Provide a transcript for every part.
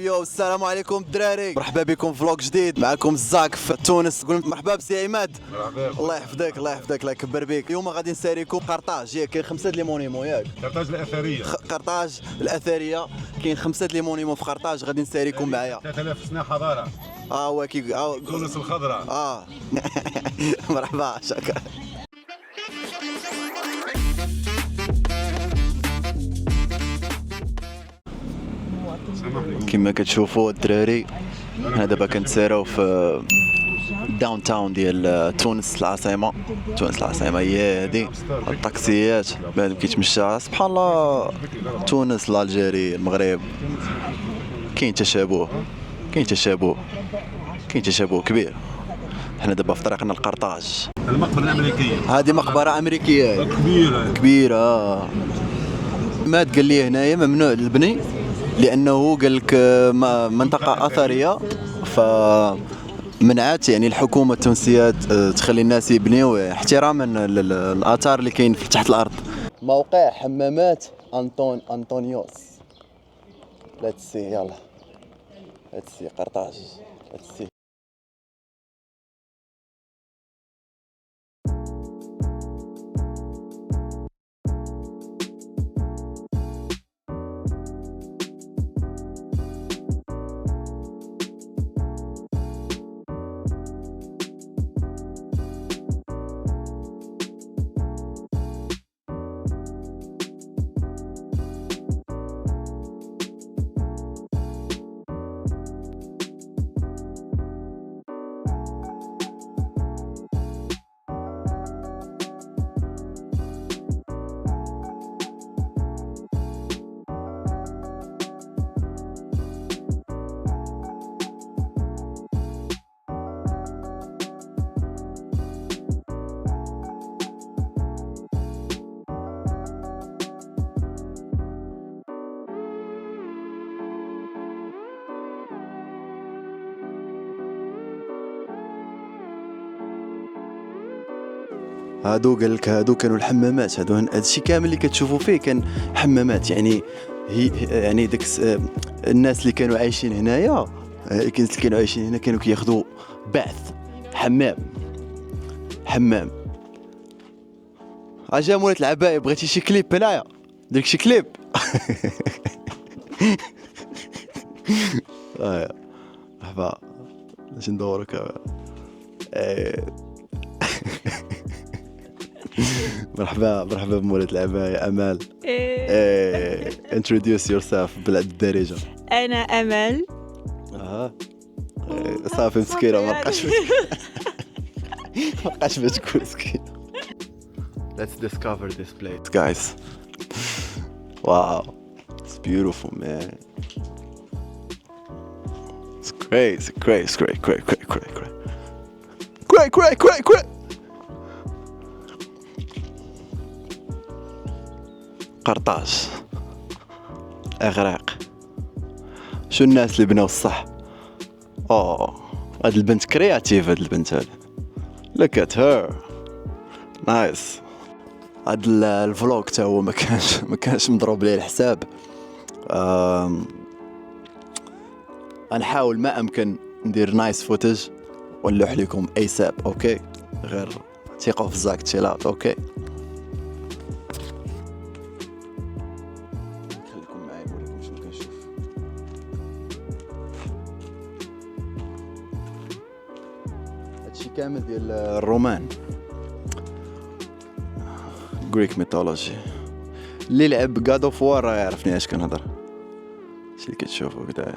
يو السلام عليكم الدراري، مرحبا بكم في فلوق جديد. معكم الزاك في تونس. قول مرحبا بسي عماد. مرحبا. الله يحفظك الله يحفظك الله يكبر بك. اليوم غادي نساريكم قرطاج. ياك كاين 5 لي مونيمون ياك قرطاج الاثريه. قرطاج الاثريه كاين 5 لي مونيمون في قرطاج غادي نساريكم معايا. 3000 سنه حضاره. هو كي تونس الخضراء. مرحبا شكرا. كما كتشوفوا الدراري حنا دابا كنتساراو في داون تاون ديال تونس العاصمه. تونس العاصمه هي هذه. الطاكسيات بنادم كيتمشى سبحان الله. تونس الجزائر المغرب كاين تشابه كبير. حنا دابا في طريقنا لقرطاج. المقبره الامريكيه. هذه مقبره امريكيه كبيره. ما قال لي هنايا ممنوع البني لانه قال لك منطقه اثريه، فمنعت يعني الحكومه التونسيه تخلي الناس يبنيو احتراما للاثار اللي كاين تحت الارض. موقع حمامات انطونيوس. ليتس سي يلا ليتس سي قرطاج ليتس سي. هادو قال لك هادو كانوا الحمامات. هادشي كامل اللي كتشوفوا فيه كان حمامات. يعني هي يعني داك الناس اللي كانوا عايشين هنايا كانوا كياخذوا بعث حمام. اجا مولات العباية بغيتي شي كليب هنايا درك شي كليب. مرحبا باش ندورو كاميرا. مرحبا بمولات العباية امال. introduce yourself بالدارجة. انا امل. صافي مسكينة ما بقاش باش تكون مسكينة. Let's discover this place guys. Wow, it's beautiful man. It's crazy. Great. قرطاج اغراق. شو الناس اللي بناو الصح. هاد البنت كرياتيف. هاد البنت هذه look at her nice. هاد الفلوق تا هو ما كانش مضروب ليه الحساب. غنحاول ما امكن ندير نايس فوتج ونلوح لكم ايساب. اوكي غير ثقوا في زاك تشيل اوت. اوكي كامل ديال الرومان غريك ميثولوجي. اللي لعب جاد اوف وار راه يعرفني اش كنهضر. شي اللي كتشوفوا كدايا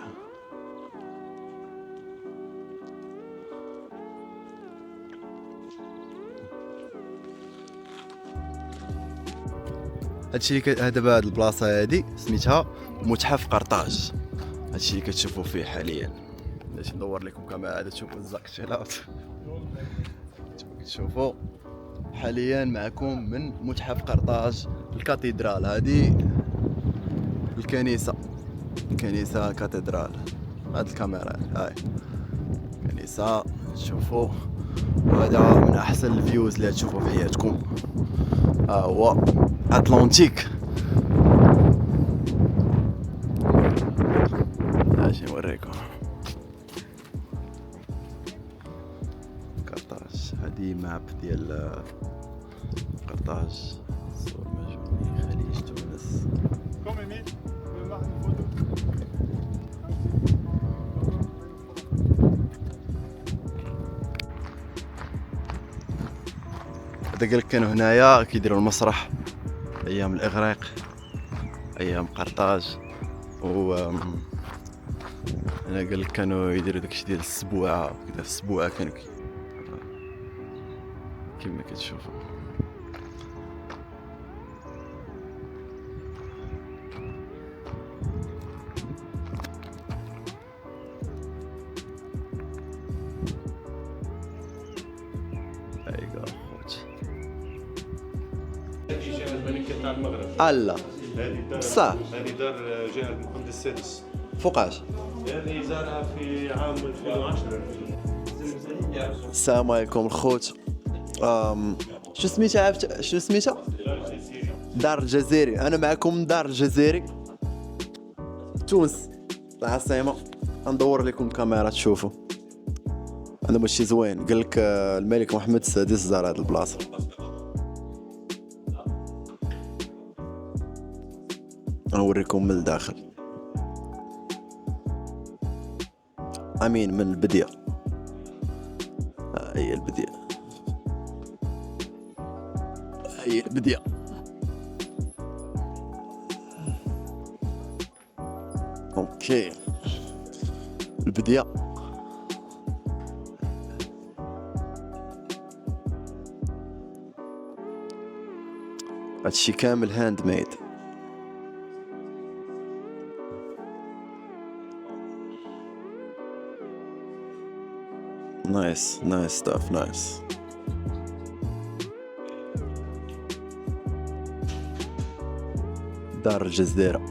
هادشي اللي دابا هاد البلاصه هادي سميتها متحف قرطاج. هادشي اللي كتشوفوا فيه حاليا. باش ندور لكم كاميرا عاد تشوفوا الزاك شيلات. شوفوا حاليا معكم من متحف قرطاج. الكاتدرال هذه الكنيسة كاتدرال. هاد الكاميرا هاي كنيسة تشوفوا. وهذا من احسن الفيوز اللي تشوفوا في حياتكم. هو اتلانتيك. اجي نوريكم قرطاج. هذه ماب ديال قرطاج، صور مجموعي خليج تونس. هذا قالك كانوا هنايا كيديروا المسرح ايام الاغريق، ايام قرطاج. و انا قالك كانوا يديروا داكشي ديال السبوعه كذا. في السبوعه كانوا كما كتشوفوا. ايوا خوت هذه جهه الملكه تاع المغرب. الله بصح هذه دار جهه محمد السادس. فوقاش. هذه زارها في عام 2010. السلام عليكم الخوت. شو سميتها عرفت شو سميتها؟ دار الجزيري. انا معكم من دار الجزيري تونس العاصمه. ندور لكم الكاميرا تشوفوا. هذا ماشي زوين. قال لك الملك محمد السادس زار هذه البلاصه. نوريكم من الداخل. امين من البديه. هي البديه، هي البديه. اوكي البديه. هادشي كامل هاند ميد. نايس نايس ستاف نايس. دار الجزيرة.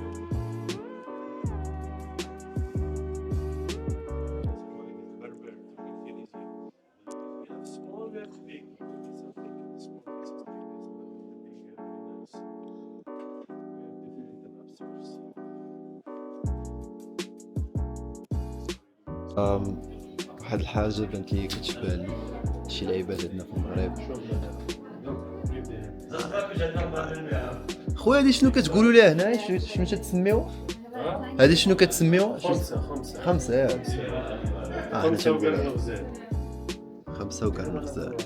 واحد الحاجة بانت لي كتشبه لي شي لعيبات عندنا في المغرب. خويا هادي شنو كتقولوا ليها هنا؟ شنو تتسميو؟ هادي شنو كتسميو؟ خمسة ياك. خمسة وكرن غزال. خمسة وكرن غزال.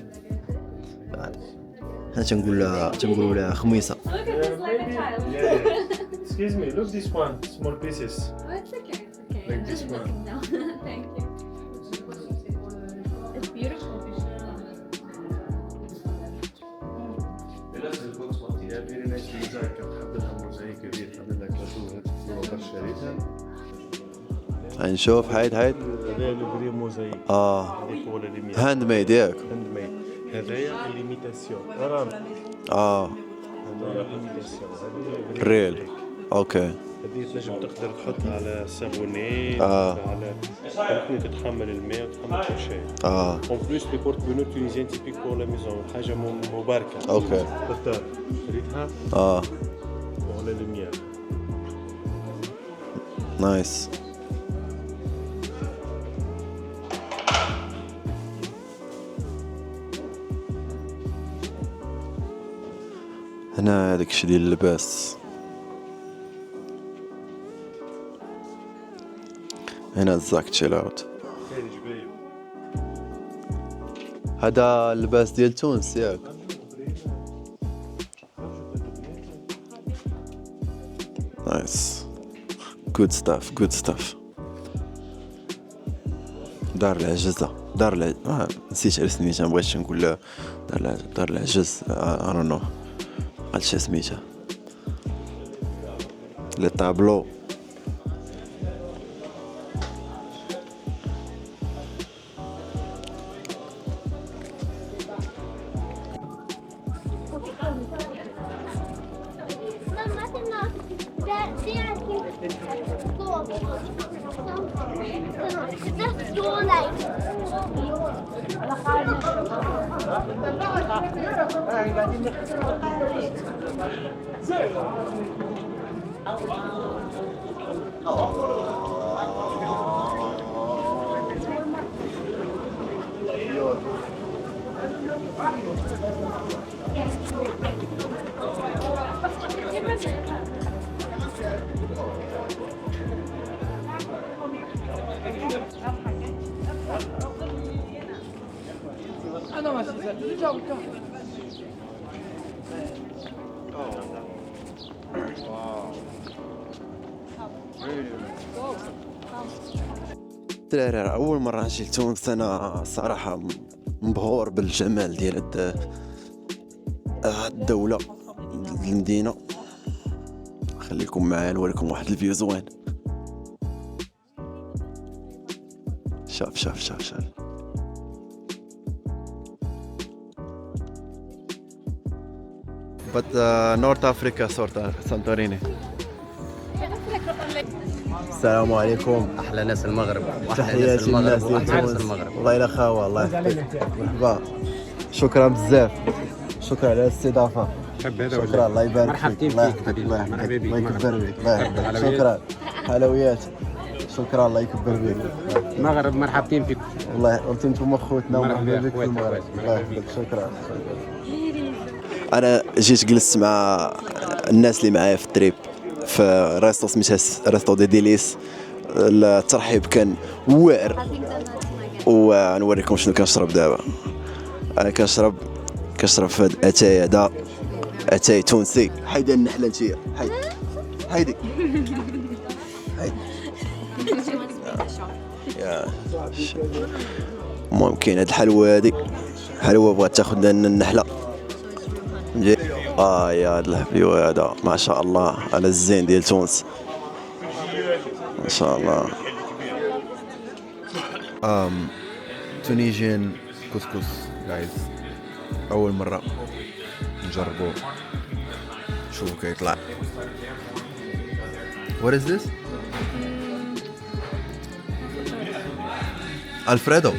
حنا تنقولوا لها خميسة. Excuse me, look this one, small pieces. Oh, it's okay. It's okay. Like I'm this just one. looking now. Thank you. It's beautiful. Yeah, very nice design. كنحب لها موزايك كبير. عامل لك لاتو هاد شريتها. نشوف حيد هذا لو موزايك. هذيك هو اللي هاند ميد ياك. هاند ميد. هذايا ليميتاسيون. هذا ليميتاسيون. ريل. اوكي. هذه تنجم تقدر تحطها على الصابوني على ممكن تتحمل الماء وتحمل كل شيء. اون بليس لي بورت بونو تونيزيان تيبيك بور لا ميزون. حاجه مباركه. اوكي. تختار ريتها ولا لوميير. نايس. هنا هذاك الشيء ديال اللباس. هنا الزاك تشيل اوت. هذا اللباس ديال تونس ياك. نايس. جود ستاف جود ستاف. دار العجزة. نسيت على سميتها. مبغيتش نقول دار العجز. نو قالت شي سميتها. لي طابلو. دراري اول مره نجي لتونس، انا صراحه مبهور بالجمال ديال الدوله، المدينه. خليكم معايا نوريكم واحد الفيو زوين. شوف شوف شوف شوف. But North Africa Santorini. السلام عليكم. احلى ناس المغرب تحياتي للناس ديال تونس. والله الا خاوه، الله يحفظك. مرحبا، شكرا بزاف، شكرا على الاستضافه. شكرا، الله يبارك فيك. الله يحفظك، الله يحفظك، الله يكبر بك، الله يحفظك. شكرا، حلويات. شكرا، الله يكبر بك. المغرب مرحبتين فيكم. والله قلت انتم خوتنا ومرحبا بك في المغرب. الله يحفظك، شكرا. انا جيت جلست مع الناس اللي معايا في التريب في ريستو سميتها ريستو دي ديليس. الترحيب كان واعر، ونوريكم شنو كنشرب دابا. انا كنشرب في هاد اتاي هذا، اتاي تونسي. حيدي النحله نتيا، حيدي المهم كاين هاد الحلوه هادي، حلوه بغات تاخذ لنا النحله. يا هاد الحبيب هذا ما شاء الله على الزين ديال تونس، ما شاء الله. تونيجين كسكس جايز، اول مره نجربوه، شوفوا كيطلع. What is this? Alfredo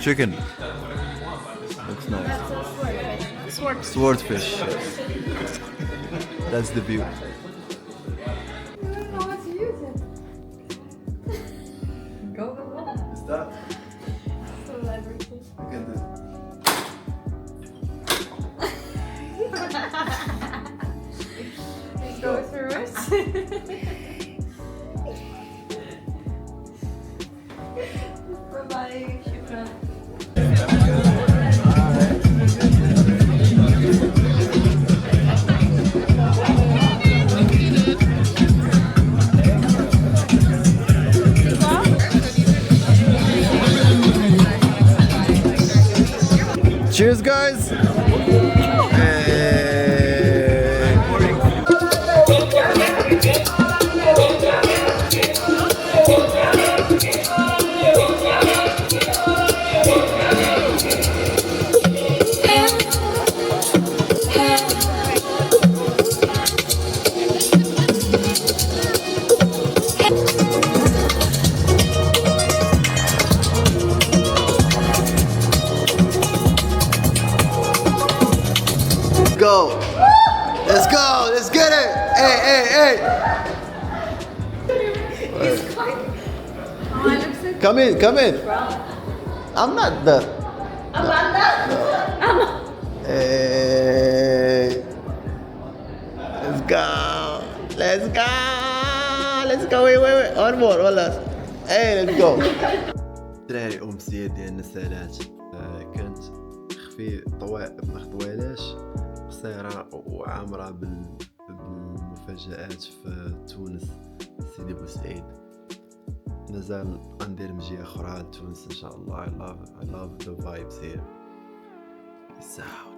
chicken. Looks nice. Swordfish. That's the view. I don't know how to use it. Go. Is that? So everything. Look at this. Go through it. Bye-bye. شكرا. Cheers, guys. Go. Let's go. Let's get it. Hey. Come in. I'm not the. Hey. Let's go. Wait. One more. Hey, let's go. دراري أمسية ديال النسالات كانت طوالاش قصيرة وعامرة بالمفاجآت في تونس. سيدي بوسعيد مازال غندير مجية أخرى لتونس إن شاء الله. I love the vibes here. Peace out.